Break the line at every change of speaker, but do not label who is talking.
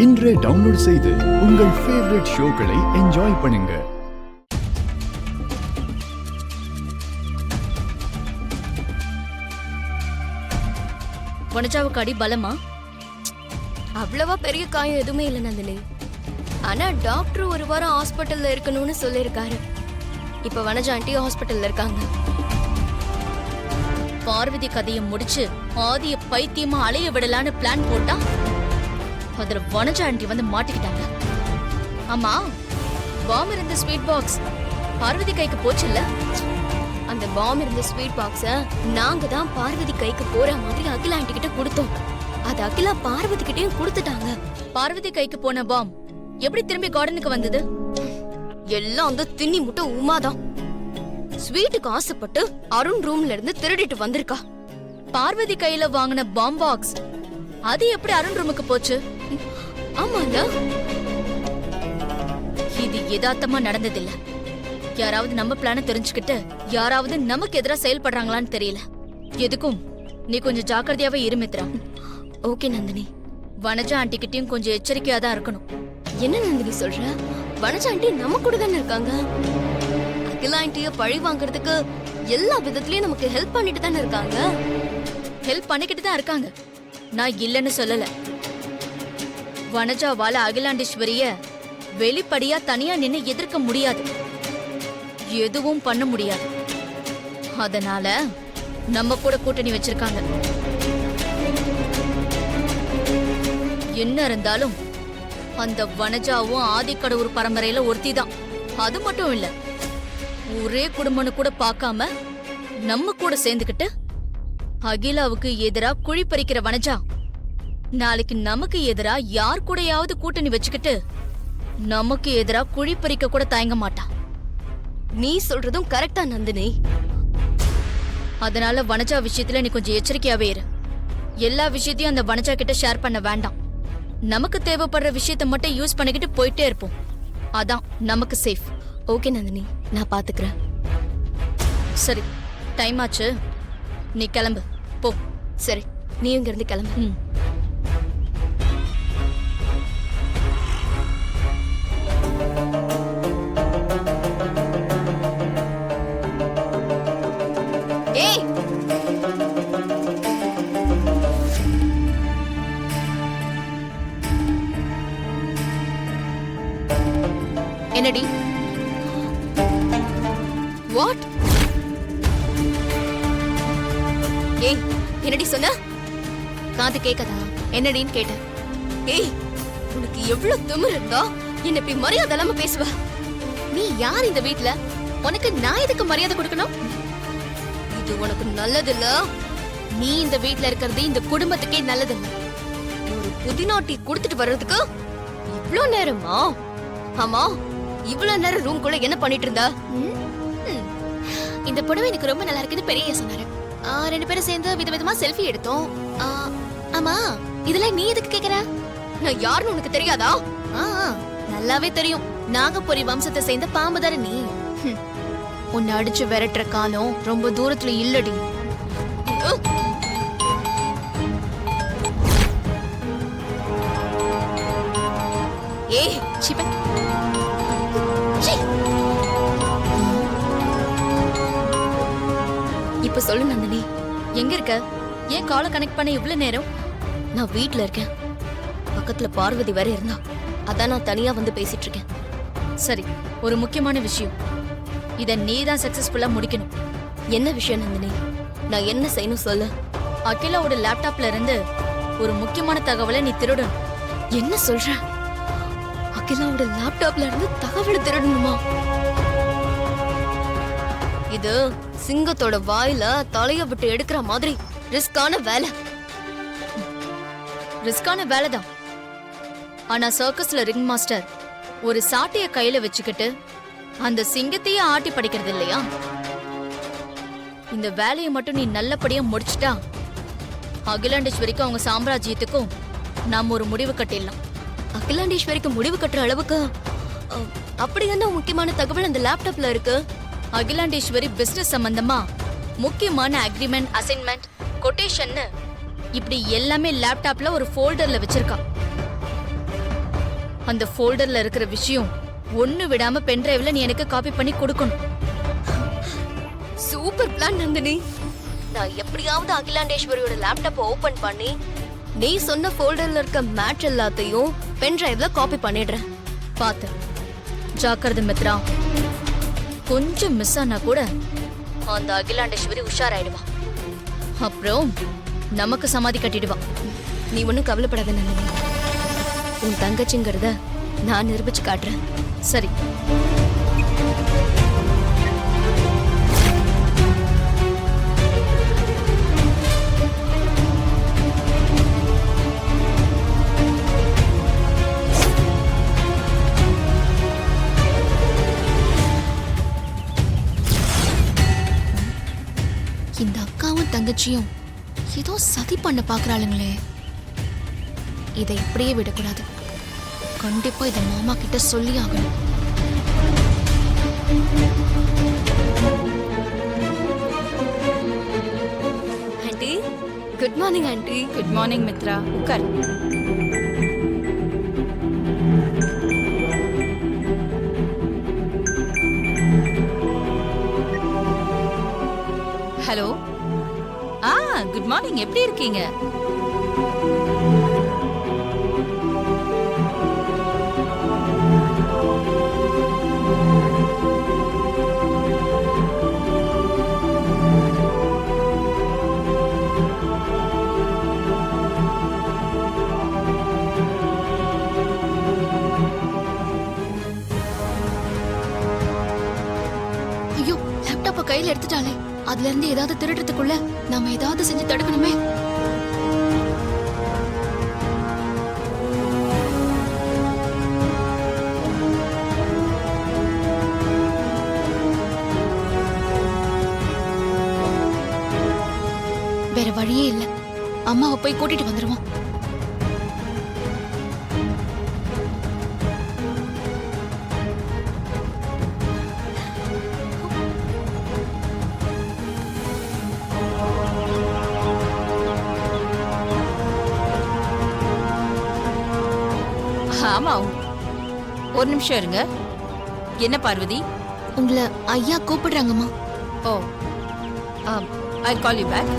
இன்றே டவுன்லோட் செய்து உங்கள் ஃபேவரட் ஷோக்களை என்ஜாய் பண்ணுங்க.
வனஜாவுக்கு அடி பலமா?
அவ்வளவா பெரிய காயம் எதுவுமே இல்லை நந்தினி. ஆனா டாக்டர் ஒரு வாரம் ஹாஸ்பிட்டல்ல இருக்கணும்னு சொல்லியிருக்காரு. இப்ப வனஜா ஆண்டி ஹாஸ்பிட்டல்ல இருக்காங்க.
பார்வதி கதையை முடிச்சு ஆதிய பைத்தியமா அலைய விடலான்னு பிளான் போட்டா அதுல வனஜா ஆண்டி வந்து மாட்டிக்கிட்டாங்க. ஆமா, பாம் இருந்த ஸ்வீட் பாக்ஸ் பார்வதி கைக்கு போச்சுல்ல?
அந்த பாம் இருந்த ஸ்வீட் பாக்ஸ நாங்க தான் பார்வதி கைக்கு போற மாதிரி அகிலா ஆண்டி கிட்ட கொடுத்தோம். அது அகிலா பார்வதி கிட்டயும் கொடுத்துட்டாங்க.
பார்வதி கைக்கு போன பாம் எப்படி திரும்பி கார்டனுக்கு வந்தது?
எல்லாம் அந்த தின்னி முட்டை உமாதான் ஸ்வீட்டுக்கு ஆசைப்பட்டு அருண் ரூம்ல இருந்து திருடிட்டு வந்திருக்கா.
பார்வதி கையில வாங்கின பாம் பாக்ஸ் அது எப்படி அருண் ரூமுக்கு போச்சு?
ஆமாங்க,
இது யதார்த்தமா நடந்ததில்ல. யாராவது நம்ம பிளான தெரிஞ்சுக்கிட்டு யாராவது நமக்கு எதிராக செயல்படுறாங்களான்னு தெரியல. எதுக்கும் நீ கொஞ்சம் ஜாக்கிரதையாவே இரு மித்ரா.
ஓகே நந்தினி.
வனஜா ஆண்டி கிட்டயும் கொஞ்சம் எச்சரிக்கையா தான் இருக்கணும்.
என்ன நந்தினி சொல்ற? வனஜா ஆண்டி நம்ம கூட தானே இருக்காங்க. அகிலா ஆண்டிய பழி வாங்குறதுக்கு எல்லா விதத்திலயும் நமக்கு ஹெல்ப் பண்ணிட்டு தானே இருக்காங்க.
ஹெல்ப் பண்ணிக்கிட்டு தான் இருக்காங்க, நான் இல்லன்னு சொல்லல. வனஜாவால அகிலாண்டேஸ்வரிய வெளிப்படையா தனியா நின்னு எதிர்க்க முடியாது, எதுவும் பண்ண முடியாது. அதனால நம்ம கூட கூட்டணி வச்சிருக்காங்க. என்ன இருந்தாலும் அந்த வனஜாவும் ஆதிக்கடவுர் பரம்பரையில ஒருத்தி தான். அது மட்டும் இல்ல, ஒரே குடும்பம்னு கூட பார்க்காம நம்ம கூட சேர்ந்துக்கிட்டு அகிலாவுக்கு எதிரா குழி பறிக்கிற வனஜா நாளைக்கு நமக்கு எதிரா யார் கூடயாவது கூட்டணி வச்சுக்கிட்டு நமக்கு எதிரா குழி பறிக்க கூட தயங்க மாட்டா.
நீ சொல்றதும் கரெக்டா நந்தினி.
அதனால வனஜா விஷயத்துல நீ கொஞ்சம் எச்சரிக்கையாவே இரு. எல்லா விஷயத்தையும் அந்த வனஜா கிட்ட ஷேர் பண்ண வேண்டாம். நமக்கு தேவைப்படுற விஷயத்த மட்டும் யூஸ் பண்ணிக்கிட்டு போயிட்டே இருப்போம். அதான் நமக்கு சேஃப்.
ஓகே நந்தினி, நான் பாத்துக்கிறேன்.
சரி, டைம் ஆச்சு, நீ கிளம்பு போ.
சரி, நீ இங்க இருந்து கிளம்பு. ஏய்,
என்னடி?
வாட்? ஏய், என்னடி சொன்ன?
காது கேட்கதா? என்னடின்னு கேட்டேன்.
ஏய், உனக்கு எவ்வளவு திமிரு இருந்தா என்ன இப்படி மரியாதை இல்லாம பேசுவ?
நீ யார் இந்த வீட்ல? உனக்கு நான் எதுக்கு மரியாதை கொடுக்கணும்?
இது உனக்கு நல்லதில்ல.
நீ இந்த வீட்ல இருக்கிறது இந்த குடும்பத்துக்கே நல்லதில்ல.
ஒரு புதினா டீ குடுத்துட்டு வர்றதுக்கு இவ்ளோ நேரமா? ஆமா, இவ்வளவு நேரம் ரூம் குள்ள என்ன பண்ணிட்டு இருந்தா?
இந்த புடவை எனக்கு ரொம்ப நல்லா இருக்குன்னு பெரிய சொன்னாரு. ரெண்டு பேரும் சேர்ந்து விதவிதமா செல்ஃபி எடுத்தோம். ஆமா, இதெல்லாம் நீ எதுக்கு கேக்குற?
நான் யாருன்னு உனக்கு தெரியாதா?
நல்லாவே தெரியும். நாகபுரி வம்சத்தை சேர்ந்த பாம்புதார நீ. உன்னை அடிச்சு விரட்டுற காலம் ரொம்ப தூரத்துல இல்லடி.
ஏய், சிப்ப. இப்ப சொல்லு நந்தினி,
எங்க இருக்க? ஏன் காலை கனெக்ட் பண்ண இவ்வளவு நேரம்?
நான் வீட்ல இருக்கேன். பக்கத்துல பார்வதி வேற இருந்தா, அதான் நான் தனியா வந்து பேசிட்டு இருக்கேன்.
சரி, ஒரு முக்கியமான விஷயம். இத நீ தான் சக்சஸ்ஃபுல்லா முடிக்கணும்.
என்ன விஷயம் நந்தினி? நான் என்ன செய்யணும் சொல்லு.
அகிலாவோட லேப்டாப்ல இருந்து ஒரு முக்கியமான தகவலை நீ திருடணும்.
என்ன சொல்ற? அகிலாவோட லேப்டாப்ல இருந்து தகவல் திருடணுமா? இது சிங்கத்தோட வாயில தலைய விட்டு எடுக்கிற மாதிரி ரிஸ்கான வேலை.
ரிஸ்கான வேலைதான். ஆனா சர்க்கஸ்ல ரிங் மாஸ்டர் ஒரு சாட்டைய கையில வச்சுக்கிட்டு அந்த சிங்கத்தையே ஆட்டி படிக்கிறது இல்லையா? இந்த வேலையை மட்டும் நீ நல்லபடியா முடிச்சிட்டா அகிலாண்டேஸ்வரிக்கும் அவங்க சாம்ராஜ்யத்துக்கும் நாம ஒரு முடிவு கட்டிடலாம்.
அகிலாண்டேஸ்வரிக்கு முடிவு கட்டுற அளவுக்கு அப்படி என்ன முக்கியமான தகவல் அந்த லேப்டாப்ல இருக்கு?
அகிலாண்டேஸ்வரி பிசினஸ் சம்பந்தமா முக்கியமான அக்ரிமெண்ட், அசைன்மெண்ட், கொட்டேஷன் இப்படி எல்லாமே லேப்டாப்ல ஒரு ஃபோல்டர்ல வச்சிருக்கா. அந்த ஃபோல்டர்ல இருக்கிற விஷயம் ஒண்ணு விடாம பென்டிரைவ்ல நீ எனக்கு காப்பி பண்ணி கொடுக்கணும்.
Super plan Nandini. நான் எப்படியாவது அகிலாண்டேஸ்வரியோட லேப்டாப்பை ஓபன் பண்ணி நீ சொன்ன ஃபோல்டர்ல இருக்க மேட்ச் எல்லாத்தையும் பென் டிரைவ்ல காப்பி பண்ணிடுறேன்.
பாத்து ஜாக்கிரதை மித்ரா. கொஞ்சம் மிஸ் ஆனா கூட அந்த அகிலாண்டேஸ்வரி உஷாராயிடுவா. அப்புறம் நமக்கு சமாதி கட்டிடுவா.
நீ ஒன்றும் கவலைப்படாத நந்தினி. உன் தங்கச்சிங்கிறத நான் நிரூபிச்சு காட்டுறேன்.
சரி.
இந்த அக்காவும் தங்கச்சியும் ஏதோ சதி பண்ண பாக்குறாளுங்களே. இதை இப்படியே விடக்கூடாது. கண்டிப்பா இதை மாமா கிட்ட சொல்லி ஆகணும். Aunty, good morning aunty.
Good morning Mithra. உட்கார். ஹலோ. Good morning. எப்படி இருக்கீங்க?
ஐயோ, லேப்டாப்பை கையில எடுத்துட்டாலே. அதுல இருந்து ஏதாவது திருடுறதுக்குள்ள நாம ஏதாவது செஞ்சு தடுக்கணுமே. வேற வழியே இல்ல. அம்மாவை போய் கூட்டிட்டு வந்துருவோம்.
ஆமா, ஒரு நிமிஷம் இருங்க. என்ன பார்வதி?
உங்களை ஐயா கூப்பிடுறாங்கம்மா.
ஓ, ஐ கால் யூ பேக்.